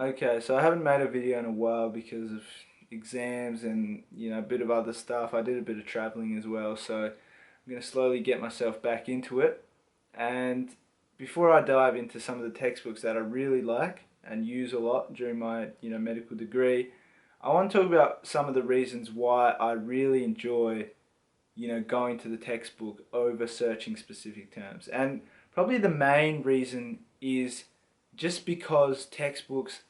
Okay, so I haven't made a video in a while because of exams and a bit of other stuff. I did a bit of traveling as well, so I'm going to slowly get myself back into it. And before I dive into some of the textbooks that I really like and use a lot during my medical degree, I want to talk about some of the reasons why I really enjoy going to the textbook over searching specific terms. And probably the main reason is just because textbooks,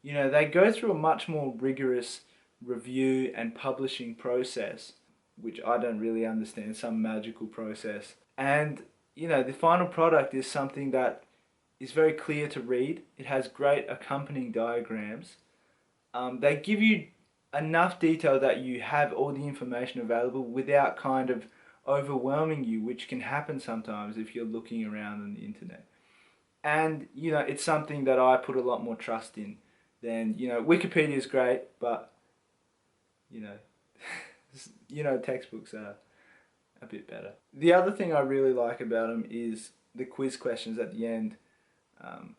they go through a much more rigorous review and publishing process, which I don't really understand, some magical process. And, the final product is something that is very clear to read. It has great accompanying diagrams. They give you enough detail that you have all the information available without kind of overwhelming you, which can happen sometimes if you're looking around on the internet. And it's something that I put a lot more trust in than Wikipedia is great, but you know textbooks are a bit better. The other thing I really like about them is the quiz questions at the end.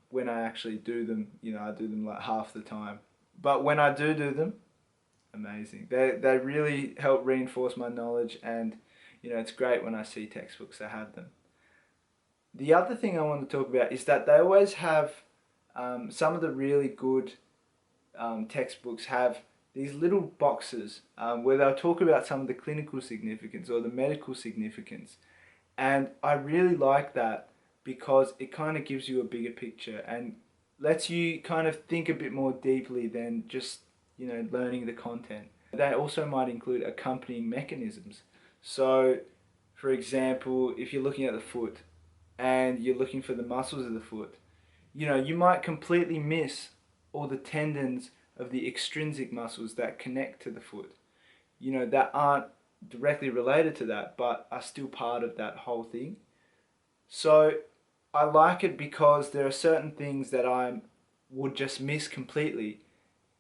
When I actually do them, I do them like half the time. But when I do them, amazing. They really help reinforce my knowledge, and it's great when I see textbooks that have them. The other thing I want to talk about is that they always have some of the really good textbooks have these little boxes where they'll talk about some of the clinical significance or the medical significance. And I really like that because it kind of gives you a bigger picture and lets you kind of think a bit more deeply than just learning the content. They also might include accompanying mechanisms. So, for example, if you're looking at the foot and you're looking for the muscles of the foot, you might completely miss all the tendons of the extrinsic muscles that connect to the foot, that aren't directly related to that, but are still part of that whole thing. So I like it because there are certain things that I would just miss completely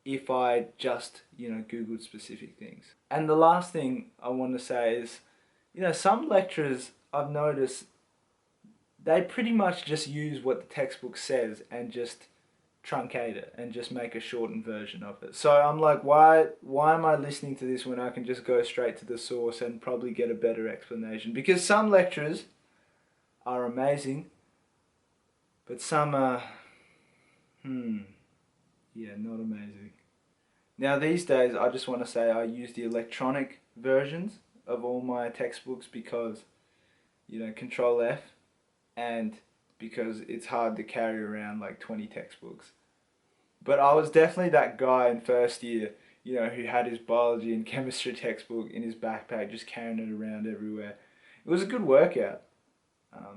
if I just, Googled specific things. And the last thing I want to say is, some lecturers I've noticed, they pretty much just use what the textbook says and just truncate it and just make a shortened version of it. So I'm like, why am I listening to this when I can just go straight to the source and probably get a better explanation? Because some lecturers are amazing, but some are, yeah, not amazing. Now these days, I just want to say I use the electronic versions of all my textbooks because, Control F, and because it's hard to carry around like 20 textbooks. But I was definitely that guy in first year, who had his biology and chemistry textbook in his backpack, just carrying it around everywhere. It was a good workout.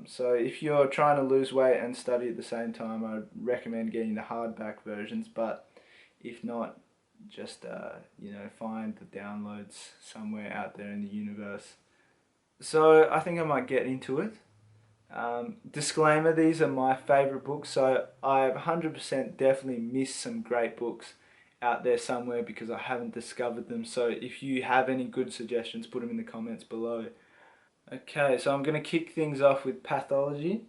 So if you're trying to lose weight and study at the same time, I recommend getting the hardback versions. But if not, just find the downloads somewhere out there in the universe. So I think I might get into it. Disclaimer, these are my favourite books, so I've 100% definitely missed some great books out there somewhere because I haven't discovered them. So if you have any good suggestions, put them in the comments below. Okay, so I'm going to kick things off with pathology,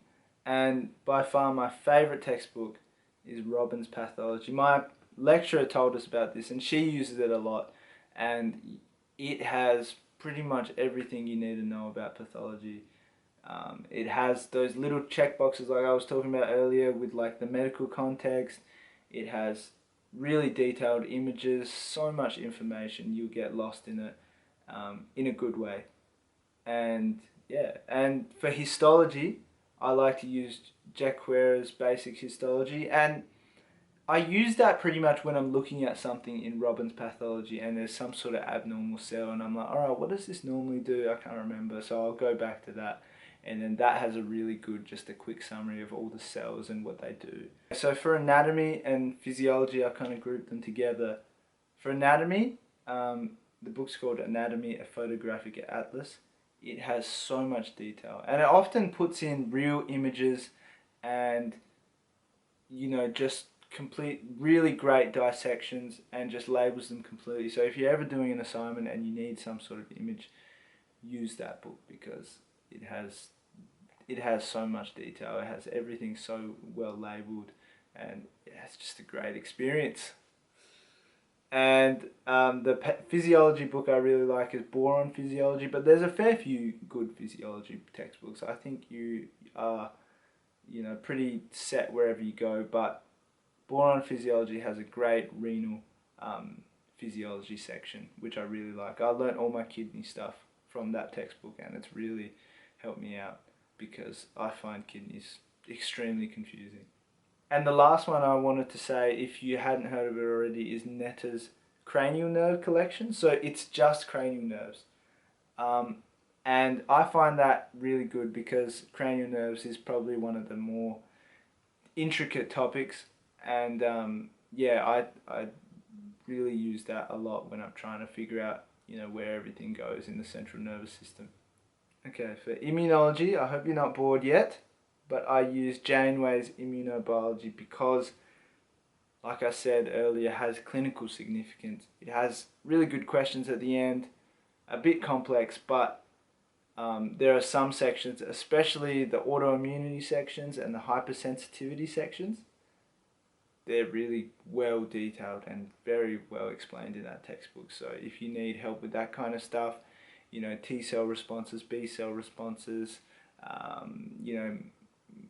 and by far my favourite textbook is Robin's Pathology. My lecturer told us about this and she uses it a lot, and it has pretty much everything you need to know about pathology. It has those little check boxes like I was talking about earlier with like the medical context. It has really detailed images, so much information, you'll get lost in it in a good way. And yeah, and for histology, I like to use Jacquera's basic histology, and I use that pretty much when I'm looking at something in Robin's Pathology and there's some sort of abnormal cell and I'm like, alright, what does this normally do? I can't remember, so I'll go back to that. And then that has a really good, just a quick summary of all the cells and what they do. So for anatomy and physiology, I kind of group them together. For anatomy, the book's called Anatomy, a Photographic Atlas. It has so much detail and it often puts in real images and just complete really great dissections and just labels them completely. So if you're ever doing an assignment and you need some sort of image, use that book because it has so much detail. It has everything so well labeled and it yeah, it's just a great experience. And the physiology book I really like is Boron Physiology, but there's a fair few good physiology textbooks. I think you are, you know, pretty set wherever you go, but Boron Physiology has a great renal physiology section, which I really like. I learnt all my kidney stuff from that textbook, and it's really helped me out because I find kidneys extremely confusing. And the last one I wanted to say, if you hadn't heard of it already, is Netter's Cranial Nerve Collection. So it's just cranial nerves. Um, and I find that really good because cranial nerves is probably one of the more intricate topics. And yeah, I really use that a lot when I'm trying to figure out, you know, where everything goes in the central nervous system. Okay, for immunology, I hope you're not bored yet, but I use Janeway's Immunobiology because, like I said earlier, has clinical significance. It has really good questions at the end, a bit complex, but there are some sections, especially the autoimmunity sections and the hypersensitivity sections, they're really well detailed and very well explained in that textbook. So if you need help with that kind of stuff, you know, T cell responses, B cell responses, you know,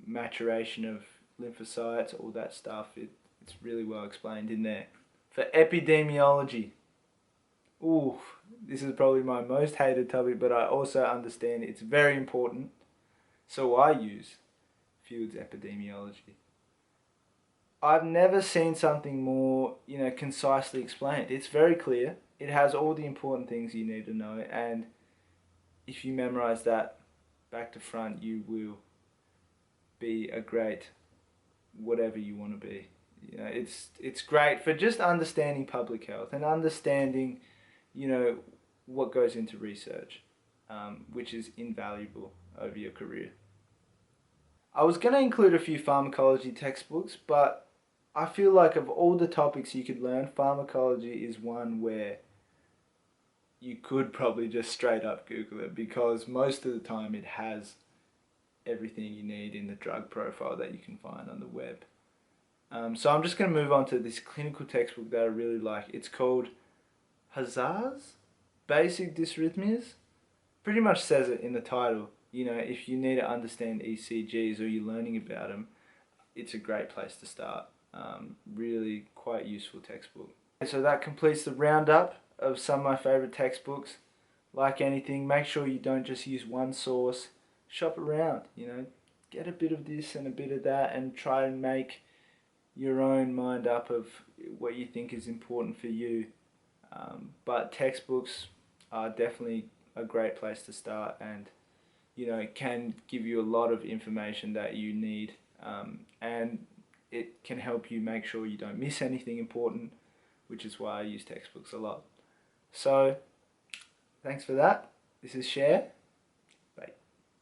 maturation of lymphocytes, all that stuff, it's really well explained in there. For epidemiology, ooh, this is probably my most hated topic, but I also understand it's very important. So I use Field's epidemiology. I've never seen something more, you know, concisely explained. It's very clear. It has all the important things you need to know, and if you memorize that back to front, you will be a great whatever you want to be. You know, it's great for just understanding public health and understanding, you know, what goes into research, which is invaluable over your career. I was going to include a few pharmacology textbooks, but I feel like of all the topics you could learn, pharmacology is one where you could probably just straight up Google it because most of the time it has everything you need in the drug profile that you can find on the web. So I'm just going to move on to this clinical textbook that I really like. It's called Huszar's Basic Dysrhythmias. Pretty much says it in the title. You know, if you need to understand ECGs or you're learning about them, it's a great place to start. Really quite useful textbook. So that completes the roundup of some of my favourite textbooks. Like anything, make sure you don't just use one source. Shop around, you know, get a bit of this and a bit of that and try and make your own mind up of what you think is important for you. But textbooks are definitely a great place to start, and you know, it can give you a lot of information that you need, and it can help you make sure you don't miss anything important, which is why I use textbooks a lot. So thanks for that. This is Cher.